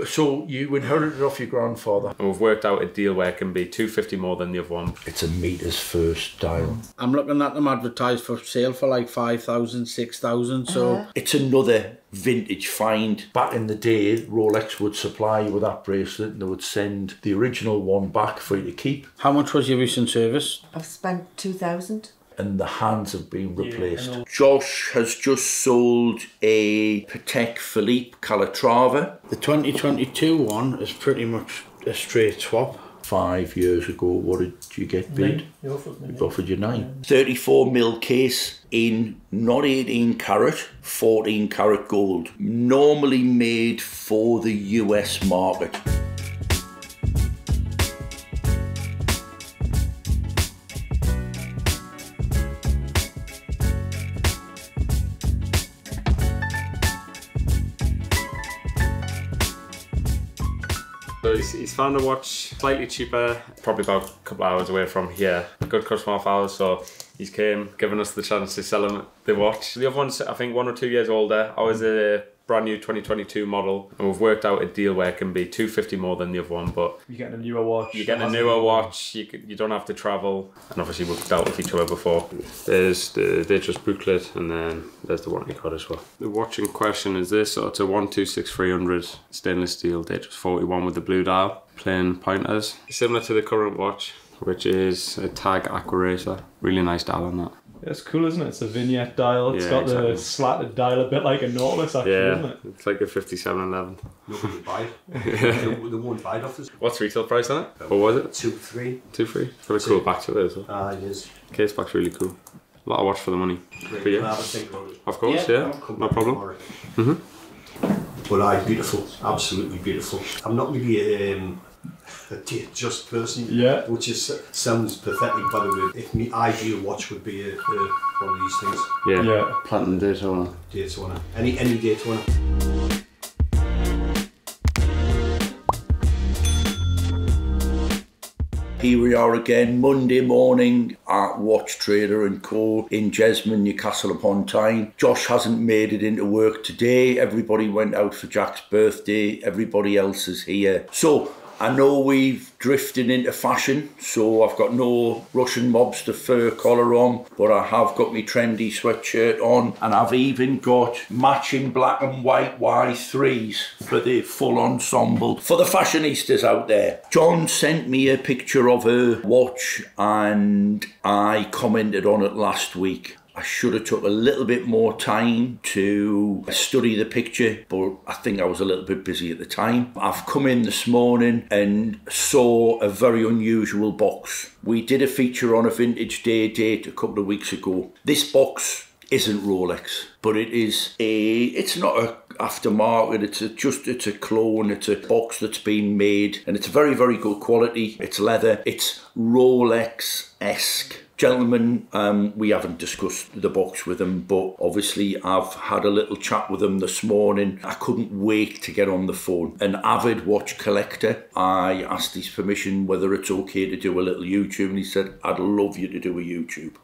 So you inherited it off your grandfather? And we've worked out a deal where it can be $250 more than the other one. It's a meters first dial. I'm looking at them advertised for sale for like 5,000, 6,000, so... It's another vintage find. Back in the day, Rolex would supply you with that bracelet and they would send the original one back for you to keep. How much was your recent service? I've spent 2,000. And the hands have been replaced. Josh has just sold a Patek Philippe Calatrava. The 2022 one is pretty much a straight swap. 5 years ago, what did you get bid? You offered me. We offered you 9. 34 mil case in not 18 carat, 14 carat gold. Normally made for the US market. So he's found a watch slightly cheaper, probably about a couple of hours away from here. Good customer of ours, so he's came, given us the chance to sell him the watch. The other one's, I think, 1 or 2 years older. I was a brand new 2022 model, and we've worked out a deal where it can be $250 more than the other one, but you're getting a newer watch. You're getting a newer watch, you don't have to travel, and obviously we've dealt with each other before. There's the Datejust booklet, and then there's the warranty card as well. The watch in question is this, so it's a 126300 stainless steel Datejust 41 with the blue dial, plain pointers. Similar to the current watch, which is a Tag Aqua Racer. Really nice dial on that. Yeah, it's cool, isn't it? It's a vignette dial. It's got the slatted dial, a bit like a Nautilus, actually, isn't it? It's like a 5711. Nobody would buy it. They won't buy it off us. What's retail price on it? What was it? 2-3. 2-3. It's got a cool back to it as well. Ah, it is. Case back's really cool. A lot of watch for the money. Great. For you? Can I have a think about it? Of course, yeah. No problem. But aye, beautiful. Absolutely beautiful. I'm not really a Datejust person, which is sounds pathetic, by the way. If my ideal watch would be one of these things. Yeah. Platinum Daytona. Daytona. Any Daytona. Here we are again, Monday morning at Watchtrader Co in Jesmond, Newcastle upon Tyne. Josh hasn't made it into work today. Everybody went out for Jack's birthday. Everybody else is here. So I know we've drifted into fashion, so I've got no Russian mobster fur collar on, but I have got my trendy sweatshirt on, and I've even got matching black and white Y3s for the full ensemble. For the fashionistas out there, John sent me a picture of her watch and I commented on it last week. I should have took a little bit more time to study the picture, but I think I was a little bit busy at the time. I've come in this morning and saw a very unusual box. We did a feature on a vintage day date a couple of weeks ago. This box isn't Rolex, but it's not a aftermarket, it's a clone, it's a box that's been made, and it's very, very good quality. It's leather, it's Rolex-esque. Gentlemen, we haven't discussed the box with them, but obviously I've had a little chat with them this morning. I couldn't wait to get on the phone. An avid watch collector. I asked his permission whether it's okay to do a little YouTube, and he said, I'd love you to do a YouTube.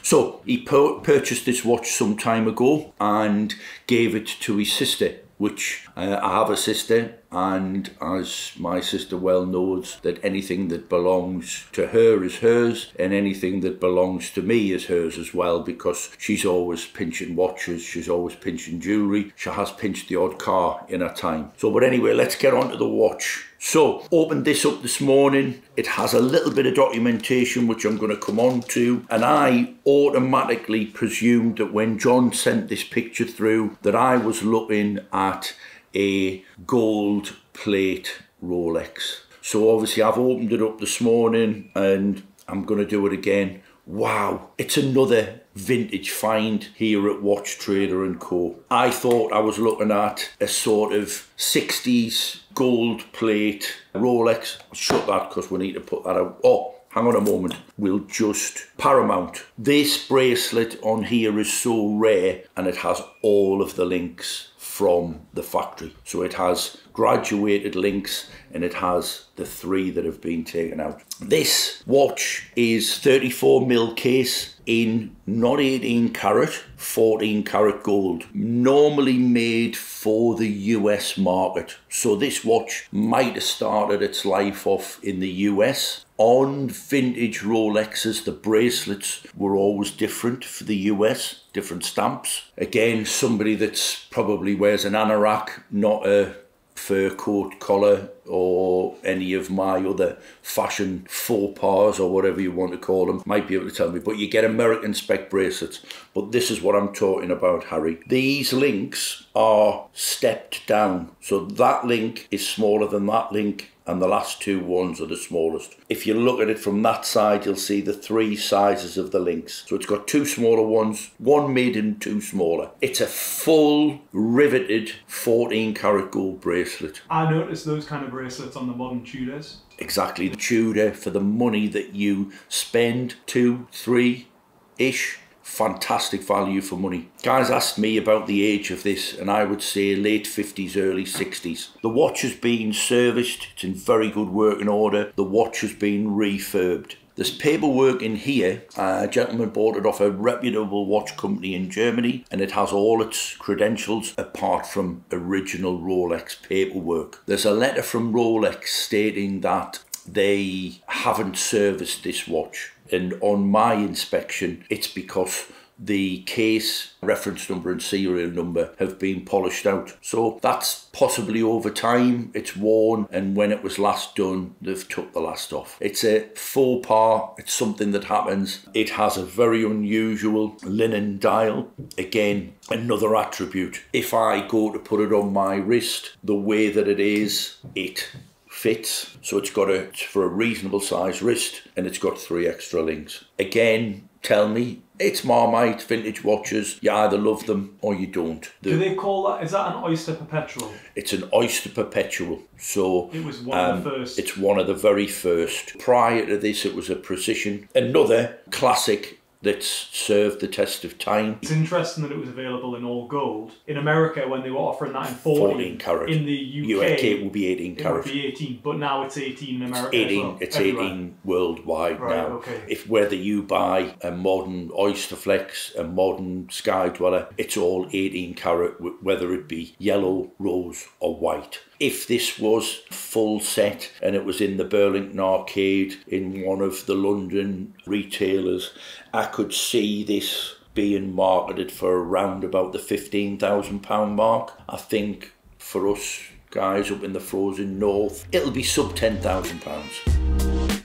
So he purchased this watch some time ago and gave it to his sister, which I have a sister, and as my sister well knows, that anything that belongs to her is hers, and anything that belongs to me is hers as well, because she's always pinching watches, she's always pinching jewellery, she has pinched the odd car in her time. So, but anyway, let's get on to the watch. So, opened this up this morning. It has a little bit of documentation which I'm going to come on to, and I automatically presumed that when John sent this picture through that I was looking at a gold plate Rolex. So obviously I've opened it up this morning and I'm going to do it again. Wow, it's another vintage find here at Watchtrader Co. I thought I was looking at a sort of 60s gold plate Rolex. I'll shut that because we need to put that out. Oh, hang on a moment. We'll just Paramount. This bracelet on here is so rare and it has all of the links from the factory. So it has graduated links, and it has the 3 that have been taken out. This watch is 34mm case in not 18 carat, 14 carat gold, normally made for the US market. So this watch might have started its life off in the US. On vintage Rolexes, the bracelets were always different for the US, different stamps. Again, somebody that's probably wears an anorak, not a fur coat collar or any of my other fashion faux pas or whatever you want to call them, might be able to tell me. But you get American spec bracelets. But this is what I'm talking about, Harry. These links are stepped down. So that link is smaller than that link, and the last 2 ones are the smallest. If you look at it from that side, you'll see the 3 sizes of the links. So it's got 2 smaller ones, 1 mid and 2 smaller. It's a full riveted 14 karat gold bracelet. I noticed those kind of bracelets on the modern Tudors. Exactly, the Tudor, for the money that you spend, 2, 3-ish. Fantastic value for money. Guys asked me about the age of this, and I would say late 50s, early 60s. The watch has been serviced, it's in very good working order. The watch has been refurbed. There's paperwork in here. A gentleman bought it off a reputable watch company in Germany, and it has all its credentials apart from original Rolex paperwork. There's a letter from Rolex stating that they haven't serviced this watch. And on my inspection, it's because the case, reference number and serial number have been polished out. So that's possibly over time, it's worn, and when it was last done, they've took the last off. It's a faux pas, it's something that happens. It has a very unusual linen dial. Again, another attribute. If I go to put it on my wrist, the way that it is, it fits. So it's for a reasonable size wrist, and it's got 3 extra links. Again, tell me, it's Marmite vintage watches. You either love them or you don't. Do they call that, is that an Oyster Perpetual? It's an Oyster Perpetual. So it was one of the first. It's one of the very first. Prior to this, it was a Precision. Another classic that's served the test of time. It's interesting that it was available in all gold. In America, when they were offering that in 14 carat. In the UK, it will be 18 carat. It would be 18, but now it's 18 in America. It's 18, as well, it's everywhere. 18 worldwide right, now. Okay. If whether you buy a modern Oyster Flex, a modern Sky Dweller, it's all 18 carat, whether it be yellow, rose or white. If this was full set and it was in the Burlington Arcade in one of the London retailers, I could see this being marketed for around about the £15,000 mark. I think for us guys up in the frozen north, it'll be sub £10,000.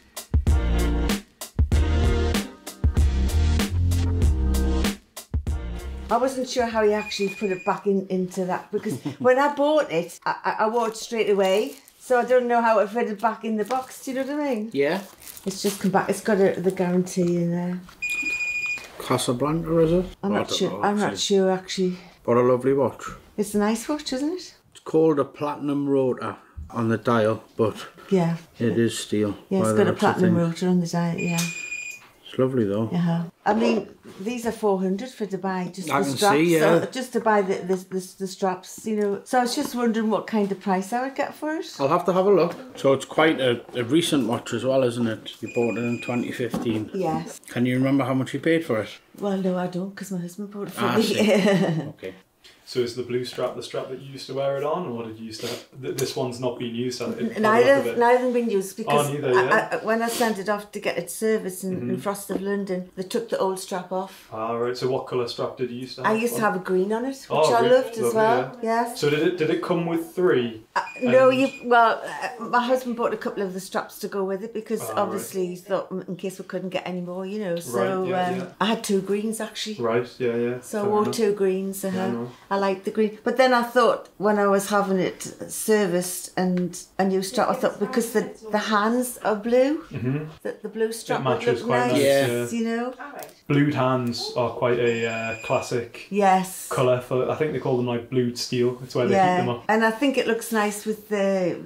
I wasn't sure how you actually put it back into that, because when I bought it, I wore it straight away. So I don't know how it fitted back in the box. Do you know what I mean? Yeah. It's just come back. It's got the guarantee in there. Casablanca, is it? I'm not sure actually. What a lovely watch. It's a nice watch, isn't it? It's called a platinum rotor on the dial, but yeah, it is steel. Yeah, it's got a platinum rotor on the dial. Yeah. It's lovely though. Yeah. I mean, these are 400 for to buy just I the can straps. see, yeah. So just to buy the straps, you know. So I was just wondering what kind of price I would get for it. I'll have to have a look. So it's quite a recent watch as well, isn't it? You bought it in 2015. Yes. Can you remember how much you paid for it? Well, no, I don't, because my husband bought it for me. Okay. So is the blue strap the strap that you used to wear it on, or did you used to have, this one's not being used? Neither been used, because when I sent it off to get it serviced in Frost of London, they took the old strap off. Ah, right. So what colour strap did you used to have? I used to have a green on it, which I loved as well. Yeah. Yes. So did it come with 3? No, my husband bought a couple of the straps to go with it, because obviously he thought in case we couldn't get any more, you know. So I had 2 greens actually. Right. Yeah. So I wore 2 greens. I liked the green, but then I thought when I was having it serviced and a new strap, I thought because the hands are blue, that the blue strap would look quite nice, you know. Blued hands are quite a classic colour for. I think they call them like blued steel. It's where they keep them up. And I think it looks nice with the.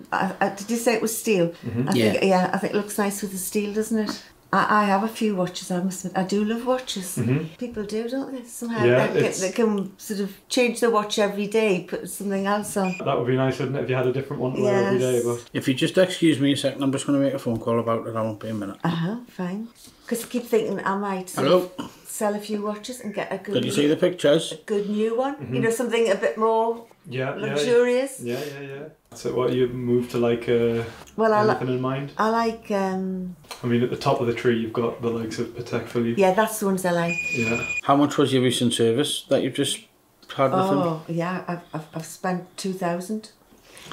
Did you say it was steel? I think it looks nice with the steel, doesn't it? I have a few watches, I must admit. I do love watches. People do, don't they? Somehow they can sort of change the watch every day, put something else on. That would be nice, wouldn't it, if you had a different one to wear every day. But if you just excuse me a second, I'm just going to make a phone call about it. I won't be a minute. Fine. Because I keep thinking I might sell a few watches and get a good... Did you see the pictures? A good new one. You know, something a bit more luxurious. Yeah. So what, you moved to like anything in mind? I like... I mean, at the top of the tree you've got the likes of Patek Philippe. Yeah, that's the ones I like. Yeah. How much was your recent service that you've just had with them? Oh, yeah, I've spent 2,000.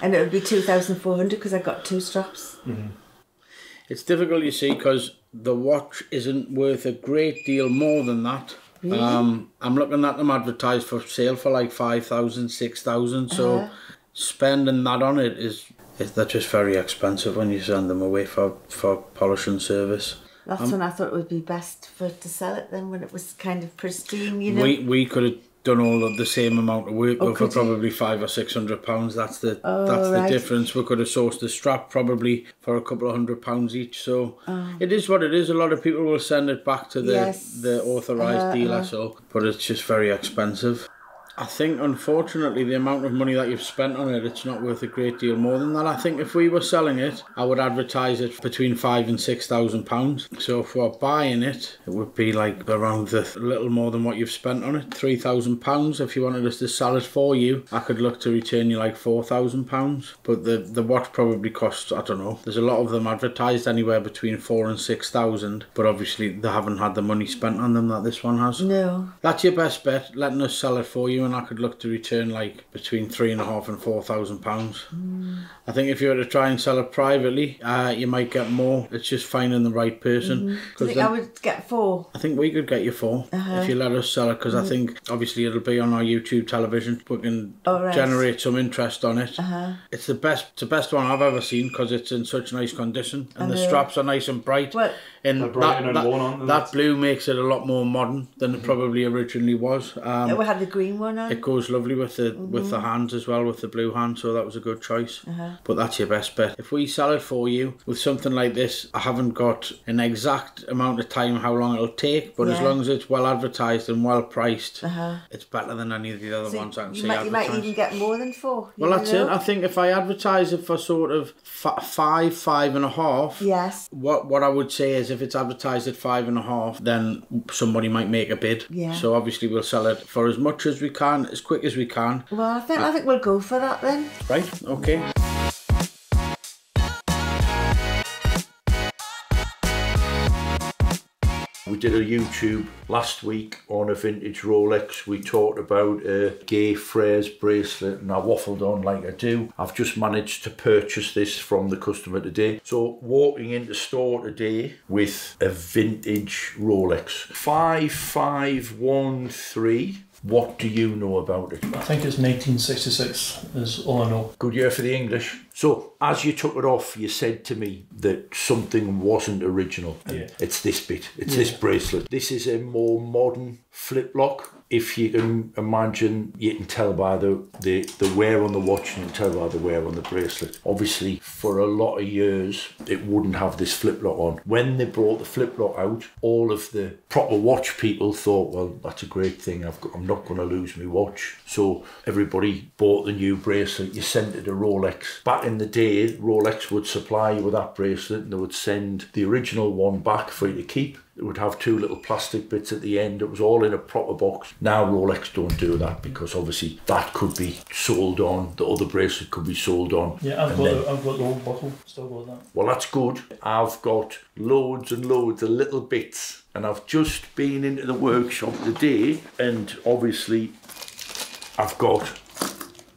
And it would be 2,400 because I got 2 straps. It's difficult, you see, because the watch isn't worth a great deal more than that. Really? I'm looking at them advertised for sale for like 5,000, 6,000. So spending that on it they're just very expensive when you send them away for polish and service. That's when I thought it would be best to sell it then, when it was kind of pristine, you know. We could have done all of the same amount of work for probably £500 or £600. That's the difference. We could have sourced the strap probably for a couple of £100 each. So it is what it is. A lot of people will send it back to the authorised dealer. But it's just very expensive. I think, unfortunately, the amount of money that you've spent on it, it's not worth a great deal more than that. I think if we were selling it, I would advertise it between £5,000 and £6,000. So if we're buying it, it would be like around a little more than what you've spent on it, £3,000. If you wanted us to sell it for you, I could look to return you like £4,000. But the watch probably costs, I don't know, there's a lot of them advertised anywhere between £4,000 and £6,000. But obviously they haven't had the money spent on them that this one has. No. That's your best bet, letting us sell it for you, and I could look to return like between £3,500 and £4,000. I think if you were to try and sell it privately, you might get more. It's just finding the right person. I think I would get 4. I think we could get you 4 if you let us sell it, because I think obviously it'll be on our YouTube television. We can generate some interest on it. It's the best one I've ever seen, because it's in such nice condition and the straps are nice and bright. And that blue makes it a lot more modern than it probably originally was. We had the green one on. It goes lovely with the hands as well, with the blue hand, so that was a good choice. But that's your best bet. If we sell it for you with something like this, I haven't got an exact amount of time how long it'll take, but as long as it's well advertised and well priced, it's better than any of the other ones I can see advertised. You might even get more than 4. Well, that's it. I think if I advertise it for sort of 5.5, yes. What I would say is, if it's advertised at 5.5, then somebody might make a bid. Yeah. So obviously we'll sell it for as much as we can, as quick as we can. Well, I think we'll go for that then. Right, okay. We did a YouTube last week on a vintage Rolex. We talked about a Gay Frares bracelet, and I waffled on like I do. I've just managed to purchase this from the customer today. So walking into store today with a vintage Rolex 5513. What do you know about it? I think it's 1966 is all I know. Good year for the English. So, as you took it off, you said to me that something wasn't original. And it's this bit. It's this bracelet. This is a more modern flip lock. If you can imagine, you can tell by the wear on the watch, and you can tell by the wear on the bracelet. Obviously, for a lot of years, it wouldn't have this flip lock on. When they brought the flip lock out, all of the proper watch people thought, well, that's a great thing. I'm not going to lose my watch. So everybody bought the new bracelet. You sent it to Rolex. Back in the day, Rolex would supply you with that bracelet, and they would send the original one back for you to keep. It would have 2 little plastic bits at the end. It was all in a proper box. Now Rolex don't do that, because obviously that could be sold on. The other bracelet could be sold on. Yeah, I've got the old bottle. Still got that. Well, that's good. I've got loads and loads of little bits, and I've just been into the workshop today, and obviously I've got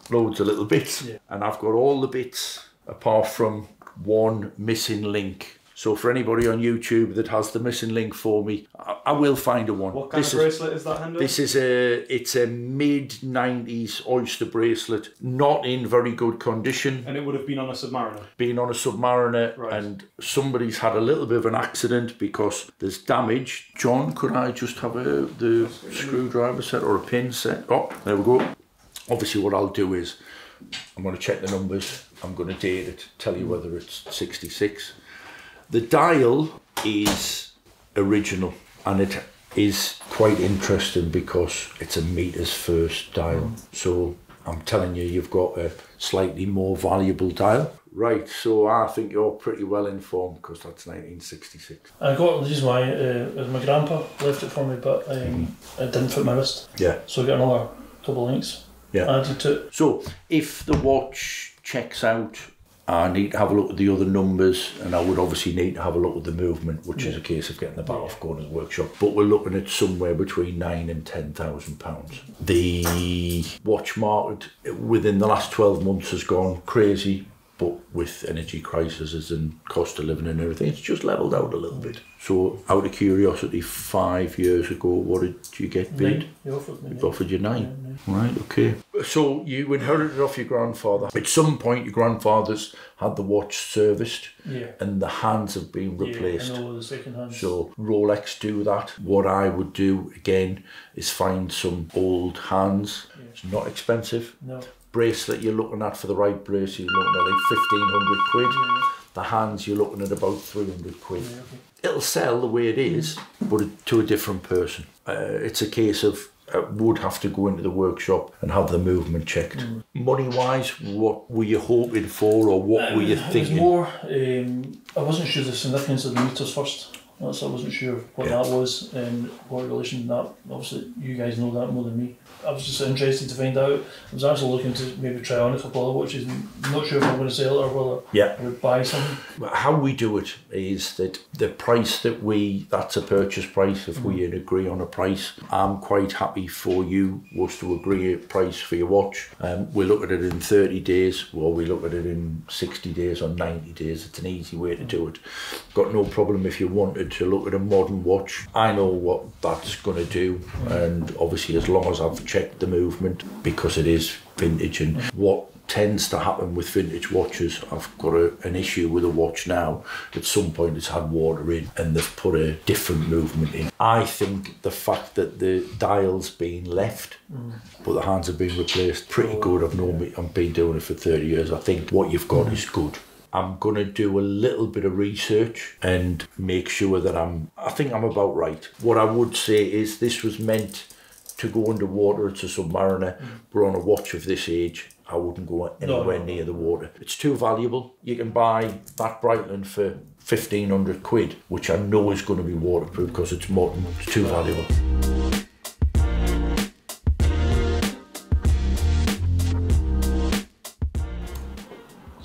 loads of little bits, and I've got all the bits apart from one missing link. So for anybody on YouTube that has the missing link for me, I will find a one. What kind of bracelet is that, Hendo? It's a mid-90s oyster bracelet, not in very good condition. And it would have been on a Submariner? Been on a Submariner, right. And somebody's had a little bit of an accident because there's damage. John, could I just have the screwdriver set or a pin set? Oh, there we go. Obviously what I'll do is, I'm going to check the numbers, I'm going to date it, tell you whether it's 66. The dial is original, and it is quite interesting because it's a meters first dial. So I'm telling you, you've got a slightly more valuable dial. Right, so I think you're pretty well informed because that's 1966. I got the reason why my grandpa left it for me, but it didn't fit my wrist. Yeah. So I got another couple of links. Yeah. Added to it. So if the watch checks out, I need to have a look at the other numbers, and I would obviously need to have a look at the movement, which is a case of getting the bat off, going to the workshop. But we're looking at somewhere between £9,000 and £10,000. The watch market within the last 12 months has gone crazy, but with energy crises and cost of living and everything, it's just levelled out a little bit. So, out of curiosity, 5 years ago, what did you get bid? He offered me. He offered you 9. Yeah. Right, okay. So, you inherited it off your grandfather. At some point, your grandfather's had the watch serviced, and the hands have been replaced. Yeah, I know, the second hands. So, Rolex do that. What I would do, again, is find some old hands. Yeah. It's not expensive. No. Bracelet you're looking at for the right bracelet, you're looking at like 1,500 quid. Yeah. The hands you're looking at about 300 quid. Yeah, okay. It'll sell the way it is, but to a different person. It's a case of would have to go into the workshop and have the movement checked. Money wise, what were you hoping for, or what were you thinking? It was more, I wasn't sure the significance of the meters first. I wasn't sure what that was and what relation that. Obviously, you guys know that more than me. I was just interested to find out. I was actually looking to maybe try on a couple of watches. I'm not sure if I'm going to sell it or whether I would buy something. How we do it is that the price that's a purchase price. If we agree on a price, I'm quite happy for you was to agree a price for your watch. We look at it in 30 days, or we look at it in 60 days or 90 days. It's an easy way to do it. Got no problem if you wanted to look at a modern watch. I know what that's going to do, and obviously as long as I've checked the movement, because it is vintage, and what tends to happen with vintage watches, I've got an issue with a watch now. At some point it's had water in and they've put a different movement in. I think the fact that the dial's been left but the hands have been replaced, pretty good. I've been doing it for 30 years. I think what you've got is good. I'm going to do a little bit of research and make sure that I think I'm about right. What I would say is this was meant to go underwater. It's a Submariner, but on a watch of this age, I wouldn't go anywhere near the water. It's too valuable. You can buy that Breitling for 1,500 quid, which I know is going to be waterproof because it's modern. It's too valuable.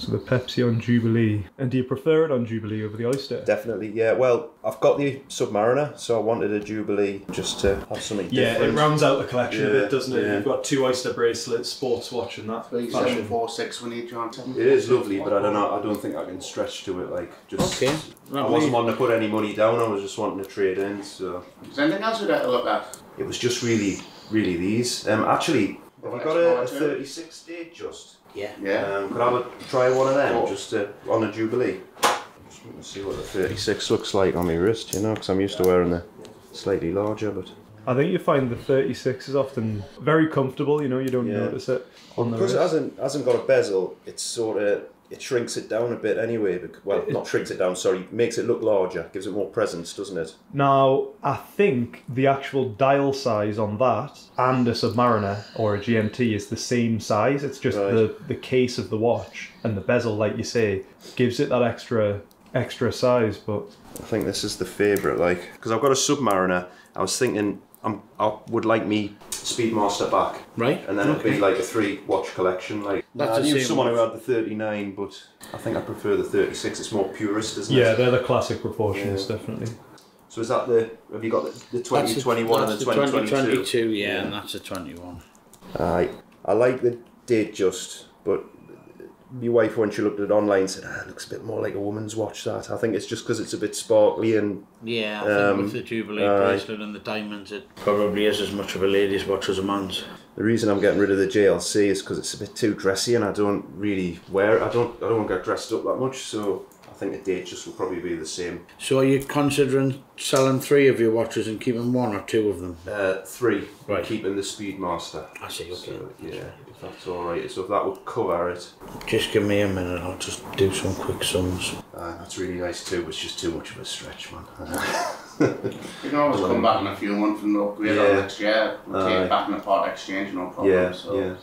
The Pepsi on Jubilee. And do you prefer it on Jubilee over the Oyster? Definitely, yeah. Well, I've got the Submariner, so I wanted a Jubilee just to have something different. Yeah, it rounds out the collection a bit, doesn't it? Yeah. You've got 2 Oyster bracelets, sports watch and that. 3746 we need, John. It is lovely, but I don't think I can stretch to it. Okay. I wasn't wanting to put any money down, I was just wanting to trade in, so... Is there anything else you'd like to look at? It was just really these. Actually, have you got a 36 Datejust? Yeah. Could I try one of them just on a Jubilee? Just want to see what the 36 looks like on my wrist, because I'm used to wearing the slightly larger, but... I think you find the 36 is often very comfortable, you don't notice it on the wrist. Because it hasn't got a bezel, it's sort of... It shrinks it down a bit anyway. Well, not shrinks it down, sorry. Makes it look larger. Gives it more presence, doesn't it? Now, I think the actual dial size on that and a Submariner or a GMT is the same size. It's just the case of the watch and the bezel, like you say, gives it that extra size. But I think this is the favourite, because I've got a Submariner. I was thinking I would like me Speedmaster back, right? And then it'd be like a 3-watch collection. I knew someone who had the 39, but I think I prefer the 36. It's more purist, isn't it? Yeah, they're the classic proportions, definitely. So is that have you got the 2021 and the 2022? 2022, yeah, and that's a 21. I like the Datejust, but my wife, when she looked at it online, said, it looks a bit more like a woman's watch, that. I think it's just because it's a bit sparkly and... Yeah, I think with the Jubilee bracelet and the diamonds, it probably is as much of a lady's watch as a man's. The reason I'm getting rid of the JLC is because it's a bit too dressy and I don't really wear it. I don't get dressed up that much, so I think the Datejust will probably be the same. So are you considering selling 3 of your watches and keeping 1 or 2 of them? 3, right. Keeping the Speedmaster. I see, okay. So, yeah, if that's alright. So if that would cover it. Just give me a minute, I'll just do some quick sums. That's really nice too, but it's just too much of a stretch, man. You can always come back in a few months and upgrade on next year. We'll take it back in a part exchange, no problem. Yeah, so. yeah.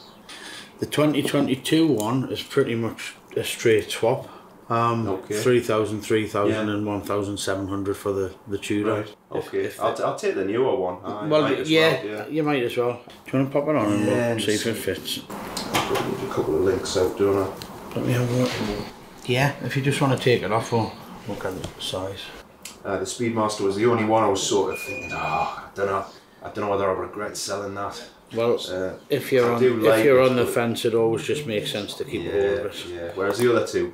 The 2022 one is pretty much a straight swap. 3,000, 3,000 and 1,700 for the Tudor. Right. Okay, I'll take the newer one. You might as well. Do you want to pop it on and we'll see if it fits? I've got a couple of links out, don't I? Let me have a look. Yeah, if you just want to take it off, we'll look at the size. The Speedmaster was the only one I was sort of thinking, I don't know whether I regret selling that. Well, if you're on the fence, it always just makes sense to keep hold of it. Yeah. Whereas the other two,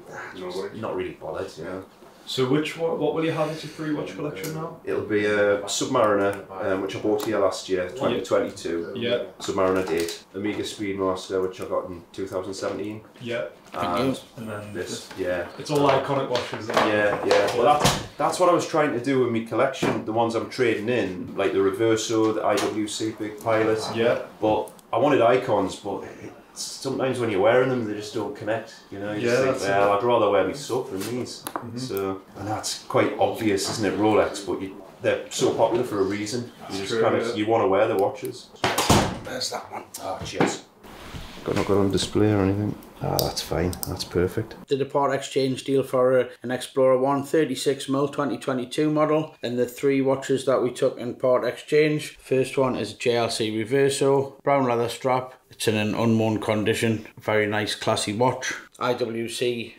not really bothered, you know. So what will you have as your free watch collection now? It'll be a Submariner, which I bought here last year, 2022. Yeah. Submariner date. Omega Speedmaster, which I got in 2017. Yeah. And then this, It's all iconic watches. Yeah. Well, that's what I was trying to do with my collection. The ones I'm trading in, like the Reverso, the IWC Big Pilot. Yeah. But I wanted icons, but sometimes when you're wearing them, they just don't connect. You know. You just think, I'd rather wear my sub than these. So, and that's quite obvious, isn't it? Rolex, but they're so popular for a reason. You just you want to wear the watches. There's that one. Oh, cheers. Not got on display or anything. That's fine. That's perfect. Did a part exchange deal for an Explorer 1 36mm 2022 model, and the 3 watches that we took in part exchange. First one is JLC Reverso, brown leather strap. It's in an unworn condition. Very nice, classy watch. IWC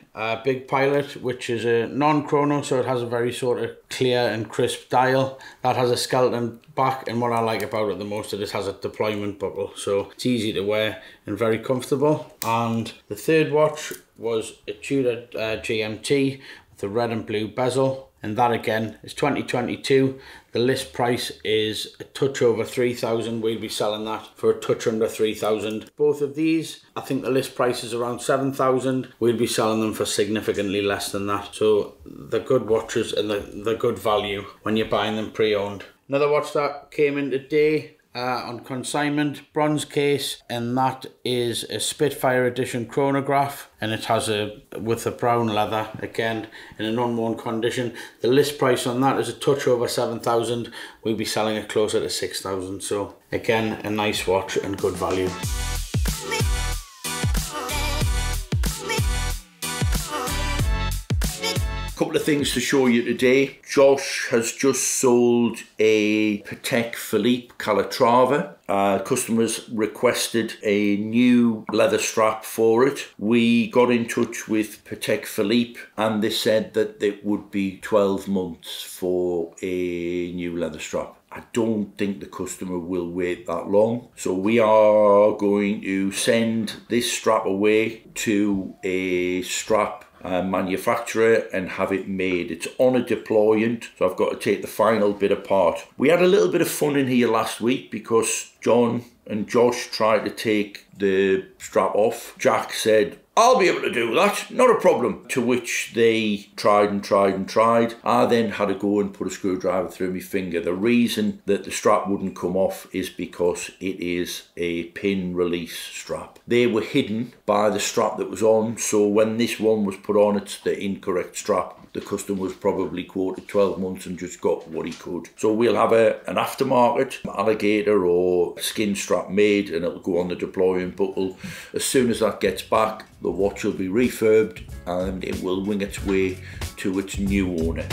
Big Pilot, which is a non-chrono, so it has a very sort of clear and crisp dial. That has a skeleton back, and what I like about it the most is it has a deployment buckle, so it's easy to wear and very comfortable. And the third watch was a Tudor GMT with a red and blue bezel, and that again is 2022. The list price is a touch over 3,000. We'll be selling that for a touch under 3,000. Both of these, I think the list price is around 7,000. We'll be selling them for significantly less than that. So they're good watches and they're good value when you're buying them pre-owned. Another watch that came in today on consignment, bronze case, and that is a Spitfire edition chronograph, and it has with a brown leather, again in an unworn condition. The list price on that is a touch over 7,000. We'll be selling it closer to 6,000. So again, a nice watch and good value. Couple of things to show you today. Josh has just sold a Patek Philippe Calatrava. Customers requested a new leather strap for it. We got in touch with Patek Philippe and they said that it would be 12 months for a new leather strap. I don't think the customer will wait that long. So we are going to send this strap away to a strap manufacturer and have it made. It's on a deployant, so I've got to take the final bit apart. We had a little bit of fun in here last week because John and Josh tried to take the strap off. Jack said, I'll be able to do that, not a problem. To which they tried and tried and tried. I then had to go and put a screwdriver through my finger. The reason that the strap wouldn't come off is because it is a pin release strap. They were hidden by the strap that was on, so when this one was put on, it's the incorrect strap. The customer was probably quoted 12 months and just got what he could. So we'll have an aftermarket alligator or skin strap made and it'll go on the deployment buckle. As soon as that gets back, the watch will be refurbed and it will wing its way to its new owner.